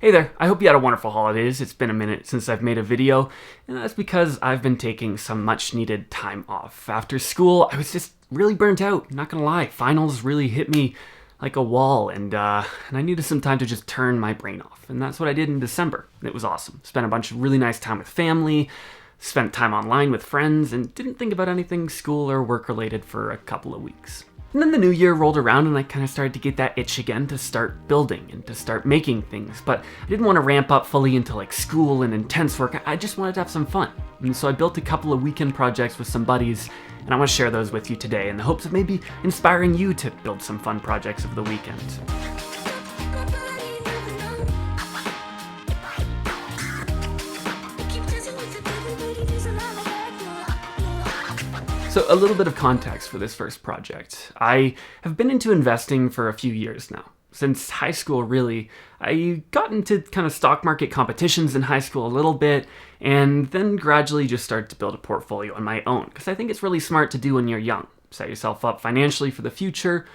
Hey there, I hope you had a wonderful holidays. It's been a minute since I've made a video, and that's because I've been taking some much needed time off. After school, I was just really burnt out, not gonna lie. Finals really hit me like a wall, and I needed some time to just turn my brain off. And that's what I did in December. It was awesome. Spent a bunch of really nice time with family, spent time online with friends, and didn't think about anything school or work related for a couple of weeks. And then the new year rolled around and I kind of started to get that itch again to start building and to start making things. But I didn't want to ramp up fully into like school and intense work. I just wanted to have some fun. And so I built a couple of weekend projects with some buddies, and I want to share those with you today in the hopes of maybe inspiring you to build some fun projects over the weekend. So a little bit of context for this first project. I have been into investing for a few years now. Since high school, really. I got into kind of stock market competitions in high school a little bit, and then gradually just started to build a portfolio on my own, because I think it's really smart to do when you're young. Set yourself up financially for the future.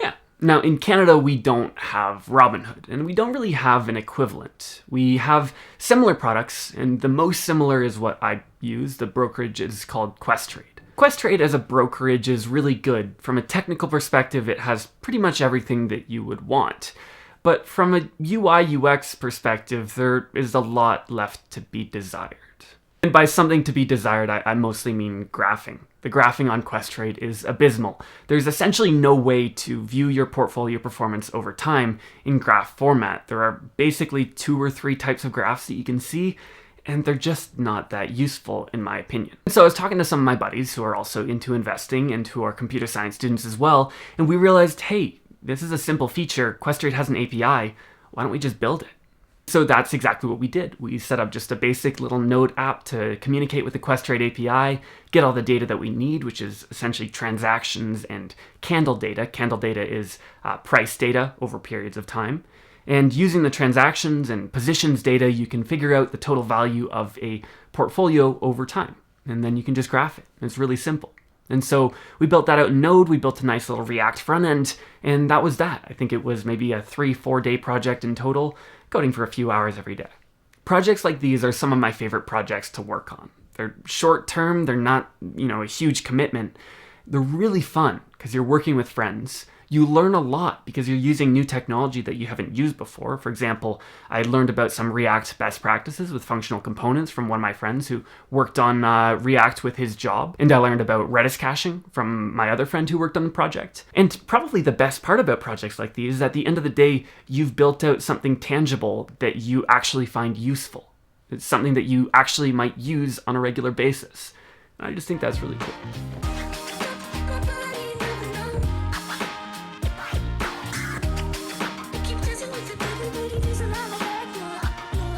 Yeah. Now, in Canada, we don't have Robinhood, and we don't really have an equivalent. We have similar products, and the most similar is what I use. The brokerage is called QuestTrade. QuestTrade as a brokerage is really good. From a technical perspective, it has pretty much everything that you would want. But from a UI UX perspective, there is a lot left to be desired. And by something to be desired, I mostly mean graphing. The graphing on QuestTrade is abysmal. There's essentially no way to view your portfolio performance over time in graph format. There are basically 2 or 3 types of graphs that you can see, and they're just not that useful, in my opinion. So I was talking to some of my buddies who are also into investing and who are computer science students as well, and we realized, hey, this is a simple feature. QuestTrade has an API. Why don't we just build it? So that's exactly what we did. We set up just a basic little Node app to communicate with the QuestTrade API, get all the data that we need, which is essentially transactions and candle data. Candle data is price data over periods of time. And using the transactions and positions data, you can figure out the total value of a portfolio over time. And then you can just graph it. It's really simple. And so we built that out in Node. We built a nice little React front end, and that was that. I think it was maybe a 3-4 day project in total, coding for a few hours every day. Projects like these are some of my favorite projects to work on. They're short term. They're not, a huge commitment. They're really fun because you're working with friends. You learn a lot because you're using new technology that you haven't used before. For example, I learned about some React best practices with functional components from one of my friends who worked on React with his job. And I learned about Redis caching from my other friend who worked on the project. And probably the best part about projects like these is at the end of the day, you've built out something tangible that you actually find useful. It's something that you actually might use on a regular basis. And I just think that's really cool.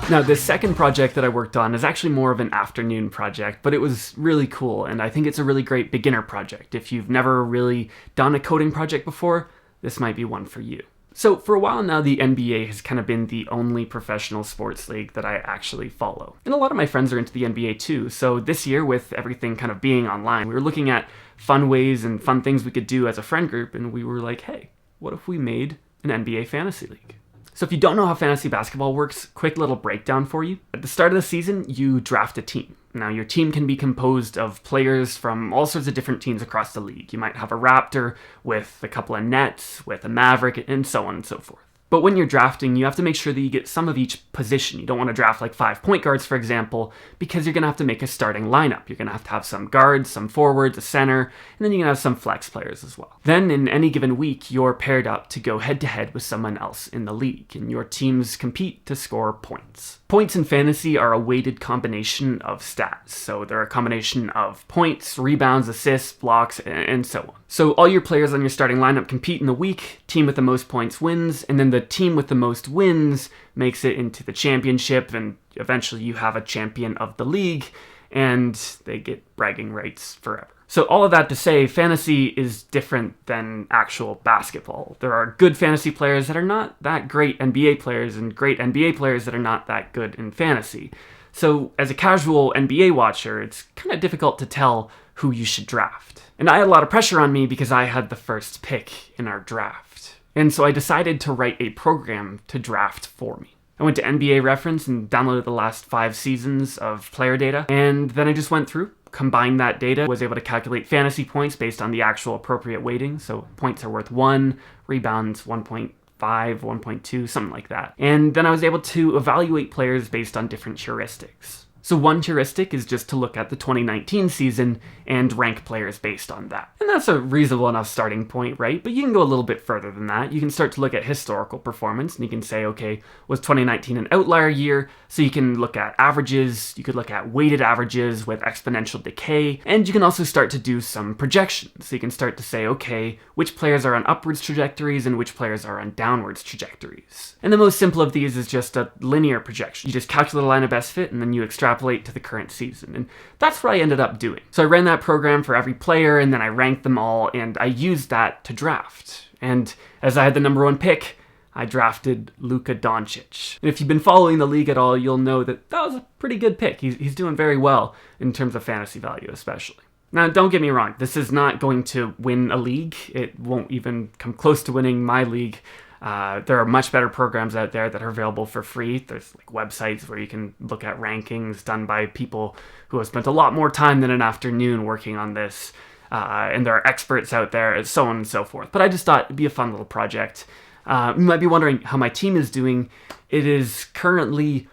Now, this second project that I worked on is actually more of an afternoon project, but it was really cool, and I think it's a really great beginner project. If you've never really done a coding project before, this might be one for you. So for a while now, the NBA has kind of been the only professional sports league that I actually follow. And a lot of my friends are into the NBA too, so this year, with everything kind of being online, we were looking at fun ways and fun things we could do as a friend group, and we were like, hey, what if we made an NBA fantasy league? So if you don't know how fantasy basketball works, quick little breakdown for you. At the start of the season, you draft a team. Now, your team can be composed of players from all sorts of different teams across the league. You might have a Raptor with a couple of Nets, with a Maverick, and so on and so forth. But when you're drafting, you have to make sure that you get some of each position. You don't want to draft like 5 point guards, for example, because you're going to have to make a starting lineup. You're going to have some guards, some forwards, a center, and then you're going to have some flex players as well. Then in any given week, you're paired up to go head-to-head with someone else in the league, and your teams compete to score points. Points in fantasy are a weighted combination of stats. So they're a combination of points, rebounds, assists, blocks, and so on. So all your players on your starting lineup compete in the week, team with the most points wins, and then the team with the most wins makes it into the championship, and eventually you have a champion of the league, and they get bragging rights forever. So all of that to say, fantasy is different than actual basketball. There are good fantasy players that are not that great NBA players, and great NBA players that are not that good in fantasy. So as a casual NBA watcher, it's kind of difficult to tell who you should draft. And I had a lot of pressure on me because I had the first pick in our draft. And so I decided to write a program to draft for me. I went to NBA Reference and downloaded the last 5 seasons of player data, and then I just went through, combined that data, was able to calculate fantasy points based on the actual appropriate weighting. So points are worth 1, rebounds 1.5, 1.2, something like that. And then I was able to evaluate players based on different heuristics. So one heuristic is just to look at the 2019 season and rank players based on that. And that's a reasonable enough starting point, right? But you can go a little bit further than that. You can start to look at historical performance, and you can say, okay, was 2019 an outlier year? So you can look at averages, you could look at weighted averages with exponential decay, and you can also start to do some projections. So you can start to say, okay, which players are on upwards trajectories and which players are on downwards trajectories. And the most simple of these is just a linear projection. You just calculate a line of best fit and then you extrapolate to the current season. And that's what I ended up doing. So I ran that program for every player and then I ranked them all and I used that to draft. And as I had the number 1 pick, I drafted Luka Doncic. And if you've been following the league at all, you'll know that that was a pretty good pick. He's doing very well in terms of fantasy value, especially. Now, don't get me wrong. This is not going to win a league. It won't even come close to winning my league. There are much better programs out there that are available for free. There's like websites where you can look at rankings done by people who have spent a lot more time than an afternoon working on this. And there are experts out there, and so on and so forth. But I just thought it'd be a fun little project. You might be wondering how my team is doing. It is currently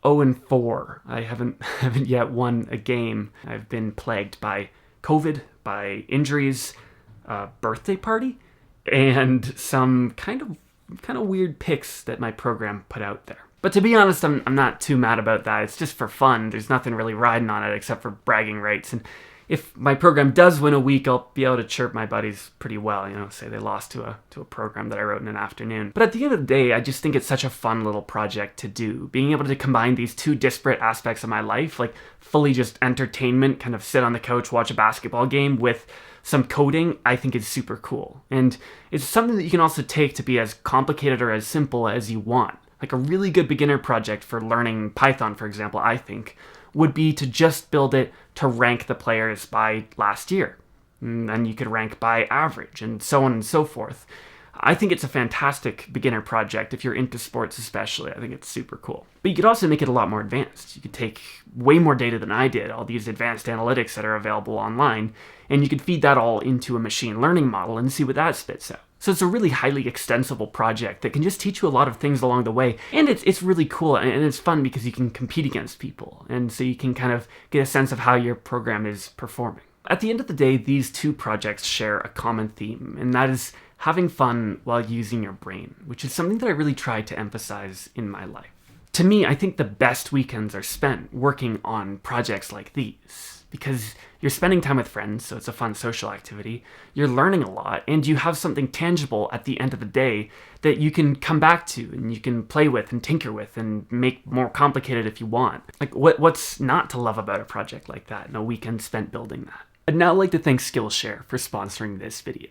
0-4. I haven't yet won a game. I've been plagued by COVID, by injuries, a birthday party, and some kind of weird picks that my program put out there. But to be honest, I'm not too mad about that. It's just for fun. There's nothing really riding on it except for bragging rights. And if my program does win a week, I'll be able to chirp my buddies pretty well, say they lost to a program that I wrote in an afternoon. But at the end of the day, I just think it's such a fun little project to do. Being able to combine these two disparate aspects of my life, like fully just entertainment, kind of sit on the couch, watch a basketball game with some coding, I think is super cool. And it's something that you can also take to be as complicated or as simple as you want. Like a really good beginner project for learning Python, for example, I think, would be to just build it to rank the players by last year. And then you could rank by average and so on and so forth. I think it's a fantastic beginner project if you're into sports especially. I think it's super cool. But you could also make it a lot more advanced. You could take way more data than I did, all these advanced analytics that are available online, and you could feed that all into a machine learning model and see what that spits out. So it's a really highly extensible project that can just teach you a lot of things along the way. And it's really cool and it's fun because you can compete against people. And so you can kind of get a sense of how your program is performing. At the end of the day, these two projects share a common theme, and that is having fun while using your brain, which is something that I really try to emphasize in my life. To me, I think the best weekends are spent working on projects like these, because you're spending time with friends, so it's a fun social activity, you're learning a lot, and you have something tangible at the end of the day that you can come back to, and you can play with and tinker with and make more complicated if you want. Like, what's not to love about a project like that, and a weekend spent building that? I'd now like to thank Skillshare for sponsoring this video.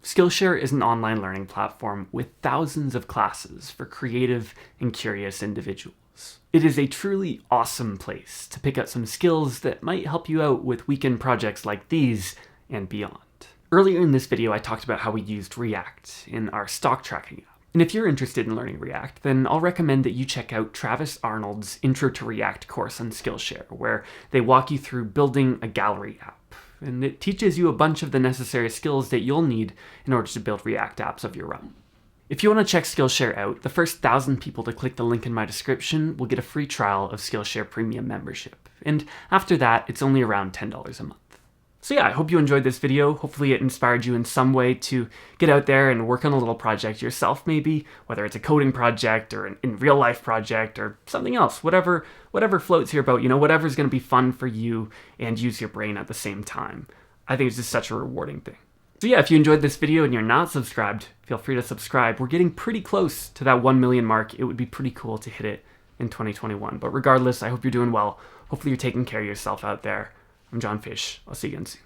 Skillshare is an online learning platform with thousands of classes for creative and curious individuals. It is a truly awesome place to pick up some skills that might help you out with weekend projects like these and beyond. Earlier in this video, I talked about how we used React in our stock tracking app. And if you're interested in learning React, then I'll recommend that you check out Travis Arnold's Intro to React course on Skillshare, where they walk you through building a gallery app. And it teaches you a bunch of the necessary skills that you'll need in order to build React apps of your own. If you want to check Skillshare out, the first 1,000 people to click the link in my description will get a free trial of Skillshare Premium membership. And after that, it's only around $10 a month. So yeah, I hope you enjoyed this video. Hopefully it inspired you in some way to get out there and work on a little project yourself maybe, whether it's a coding project or an in real life project or something else, whatever floats your boat, whatever's going to be fun for you and use your brain at the same time. I think it's just such a rewarding thing. So yeah, if you enjoyed this video and you're not subscribed, feel free to subscribe. We're getting pretty close to that 1 million mark. It would be pretty cool to hit it in 2021. But regardless, I hope you're doing well. Hopefully you're taking care of yourself out there. I'm John Fish. I'll see you again soon.